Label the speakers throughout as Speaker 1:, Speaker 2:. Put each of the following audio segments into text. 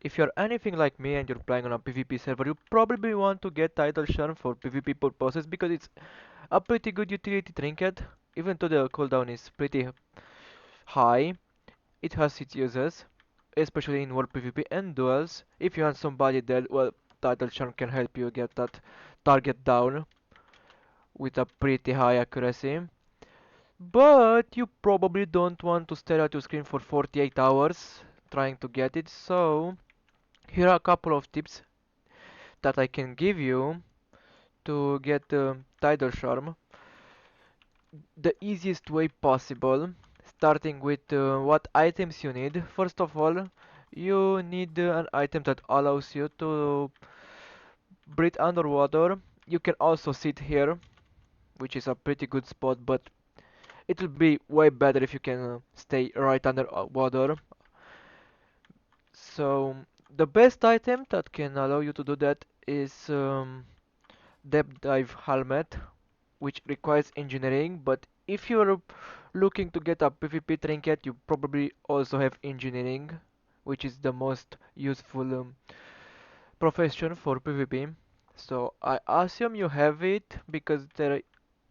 Speaker 1: if you're anything like me and you're playing on a PvP server, you probably want to get Tidal Charm for PvP purposes because it's a pretty good utility trinket. Even though the cooldown is pretty high, it has its uses, especially in World PvP and duels. If you want somebody dead, well, Tidal Charm can help you get that target down with a pretty high accuracy. But you probably don't want to stare at your screen for 48 hours trying to get it, so here are a couple of tips that I can give you to get Tidal Charm the easiest way possible, starting with what items you need. First of all, you need an item that allows you to breathe underwater. You can also sit here, which is a pretty good spot, but it will be way better if you can stay right under water. So the best item that can allow you to do that is Deepdive Helmet, which requires engineering, but if you're looking to get a PvP trinket, you probably also have engineering, which is the most useful profession for PvP. So I assume you have it because there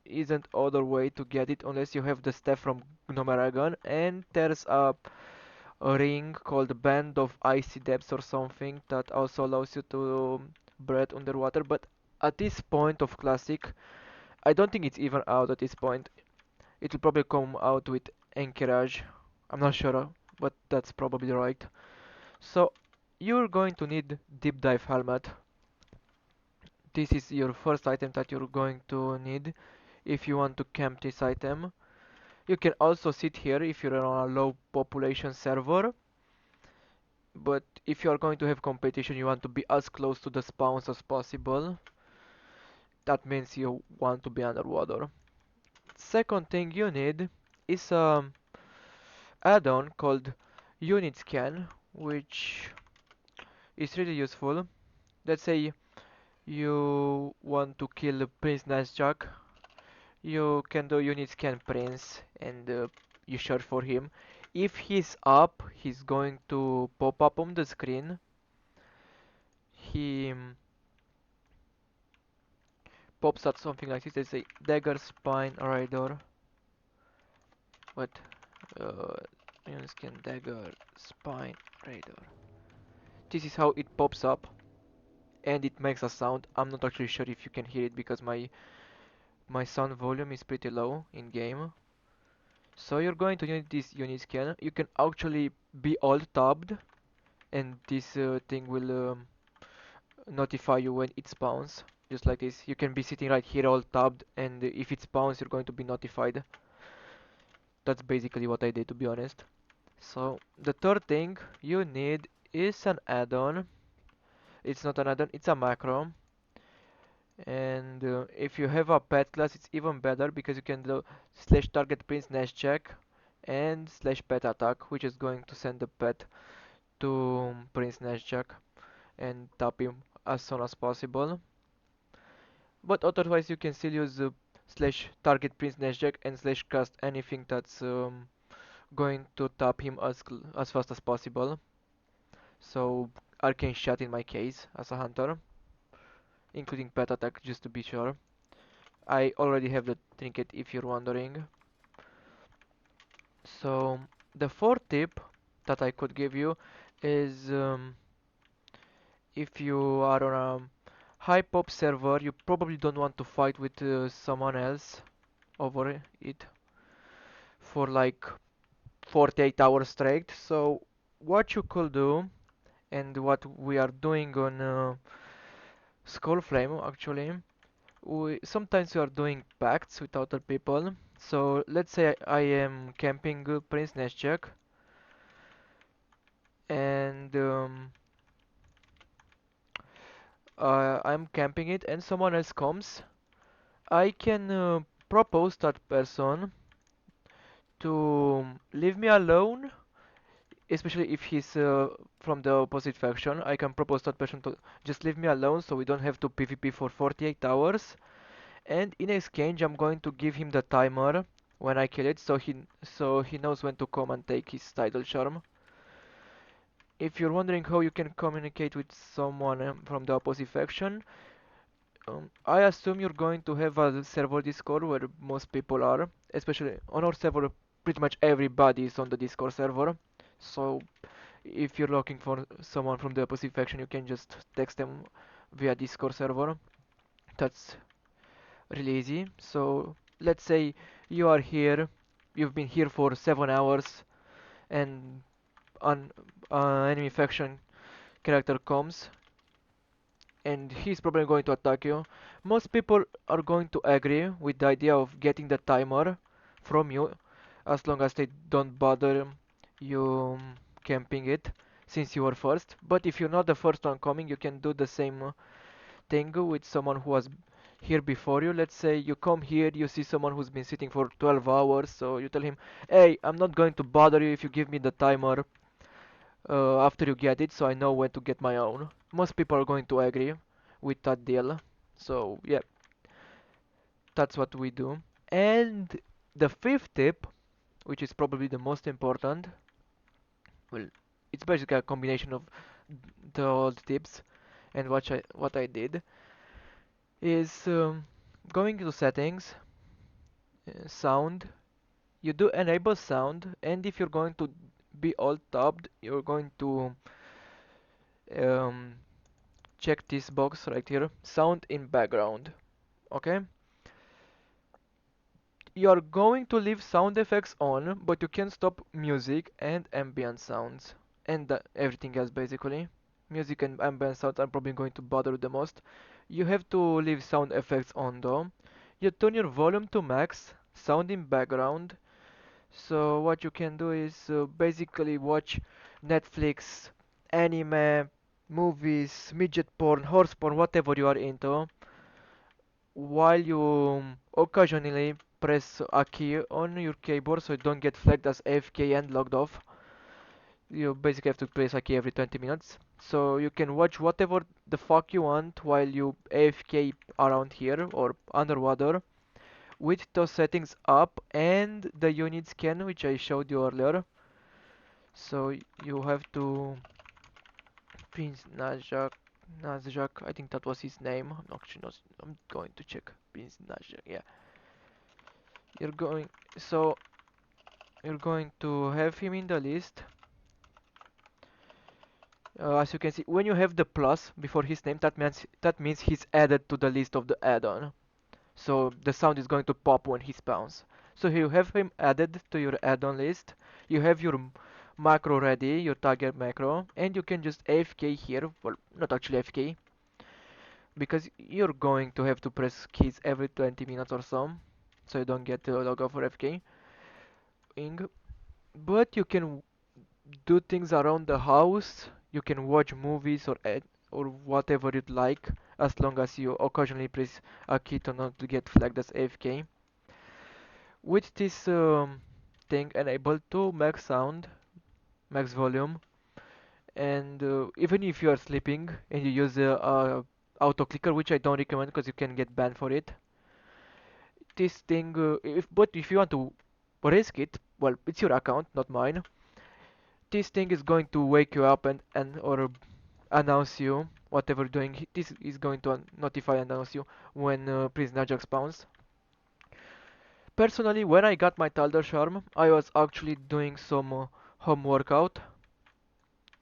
Speaker 1: isn't other way to get it unless you have the staff from Gnomeragon, and there's a ring called Band of Icy Depths or something that also allows you to breathe underwater. But at this point of Classic, I don't think it's even out at this point. It will probably come out with Anchorage. I'm not sure, but that's probably right. So you're going to need Deep Dive Helmet. This is your first item that you're going to need if you want to camp this item. You can also sit here if you're on a low population server, but if you are going to have competition, you want to be as close to the spawns as possible. That means you want to be underwater. Second thing you need is a add-on called unitscan, which is really useful. Let's say you want to kill Prince Nazjak, you can do unitscan Prince and you search for him. If he's up, he's going to pop up on the screen. He pops out something like this. They say dagger, spine, radar. What? Uh, Unitscan dagger, spine, radar. This is how it pops up, and it makes a sound. I'm not actually sure if you can hear it because my sound volume is pretty low in game. So you're going to need this unitscan. You can actually be alt tabbed, and this thing will notify you when it spawns. Just like this. You can be sitting right here alt tabbed, and if it spawns, you're going to be notified. That's basically what I did, to be honest. So the third thing you need is an add-on. It's not an add-on, it's a macro. And if you have a pet class, it's even better because you can do slash target Prince Nazjak and slash pet attack, which is going to send the pet to Prince Nazjak and tap him as soon as possible. But otherwise, you can still use slash target Prince Nazjak and slash cast anything that's going to tap him as fast as possible. So arcane shot in my case as a hunter, including pet attack just to be sure. I already have the trinket if you're wondering. So the fourth tip that I could give you is if you are on a high pop server, you probably don't want to fight with someone else over it for like 48 hours straight. So what you could do and what we are doing on Skullflame actually, we sometimes we are doing pacts with other people. So let's say I am camping Prince Nazjak and I'm camping it and someone else comes. I can propose that person to leave me alone, especially if he's from the opposite faction. I can propose that person to just leave me alone so we don't have to PvP for 48 hours. And in exchange, I'm going to give him the timer when I kill it, so he knows when to come and take his title charm. If you're wondering how you can communicate with someone from the opposite faction, I assume you're going to have a server Discord where most people are, especially on our server. Pretty much everybody is on the Discord server, so if you're looking for someone from the opposite faction, you can just text them via Discord server. That's really easy. So let's say you are here, you've been here for 7 hours, and an enemy faction character comes, and he's probably going to attack you. Most people are going to agree with the idea of getting the timer from you, as long as they don't bother you camping it since you were first. But if you're not the first one coming, you can do the same thing with someone who was here before you. Let's say you come here, you see someone who's been sitting for 12 hours, so you tell him, hey, I'm not going to bother you if you give me the timer after you get it, so I know when to get my own. Most people are going to agree with that deal. So yeah, that's what we do. And the fifth tip, which is probably the most important, well, it's basically a combination of the old tips and what I did, is going to settings, sound. You do enable sound, and if you're going to be all tabbed, you're going to um, check this box right here, sound in background. Okay, you are going to leave sound effects on, but you can stop music and ambient sounds and everything else basically. Music and ambient sounds are probably going to bother you the most. You have to leave sound effects on though. You turn your volume to max, sound in background. So what you can do is basically watch Netflix, anime, movies, midget porn, horse porn, whatever you are into, while you occasionally press a key on your keyboard so you don't get flagged as AFK and logged off. You basically have to press a key every 20 minutes. So you can watch whatever the fuck you want while you AFK around here or underwater with those settings up and the unit scan which I showed you earlier. So you have to Prince Nazjak, I think that was his name. I'm actually not. I'm going to check Prince Nazjak. Yeah, you're going. So you're going to have him in the list. As you can see, when you have the plus before his name, that means he's added to the list of the add-on. So the sound is going to pop when he spawns. So you have him added to your add-on list. You have your macro ready, your target macro, and you can just AFK here. Well, not actually AFK, because you're going to have to press keys every 20 minutes or so, so you don't get to log off or AFK-ing. But you can do things around the house. You can watch movies or whatever you'd like, as long as you occasionally press a key to not to get flagged as AFK. With this thing enabled to max sound, max volume, and even if you are sleeping and you use the auto clicker, which I don't recommend because you can get banned for it. This thing, if you want to risk it, well, it's your account, not mine. This thing is going to wake you up and or announce you whatever you're doing. This is going to notify and announce you when Prince Nazjak spawns. Personally, when I got my Tidal charm, I was actually doing some home workout,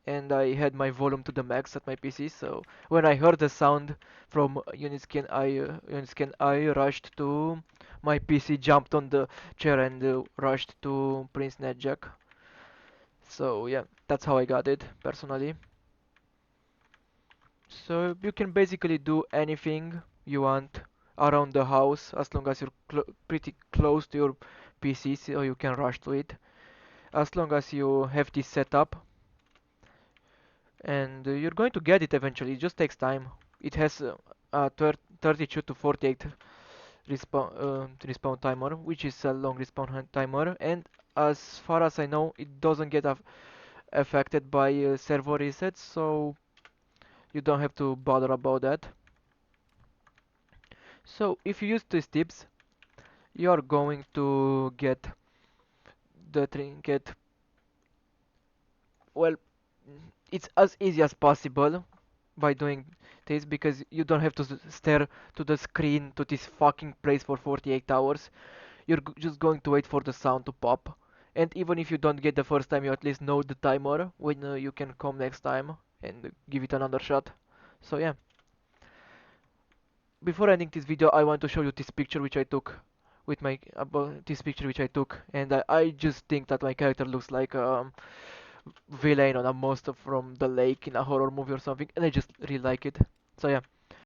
Speaker 1: and I had my volume to the max at my PC. So when I heard the sound from unitscan, I rushed to my PC, jumped on the chair, and rushed to Prince Nazjak. So yeah, that's how I got it personally. So you can basically do anything you want around the house as long as you're pretty close to your PC, so you can rush to it. As long as you have this set up, and you're going to get it eventually. It just takes time. It has a 32 to 48 respawn timer, which is a long respawn timer, and as far as I know, it doesn't get affected by server resets, so you don't have to bother about that. So if you use these tips, you are going to get the trinket. Well, it's as easy as possible by doing this because you don't have to stare to the screen to this fucking place for 48 hours. You're just going to wait for the sound to pop. And even if you don't get the first time, you at least know the timer when you can come next time and give it another shot. So yeah. Before ending this video, I want to show you this picture which I took with my this picture which I took, and I just think that my character looks like villain on a monster from the lake in a horror movie or something, and I just really like it. So yeah.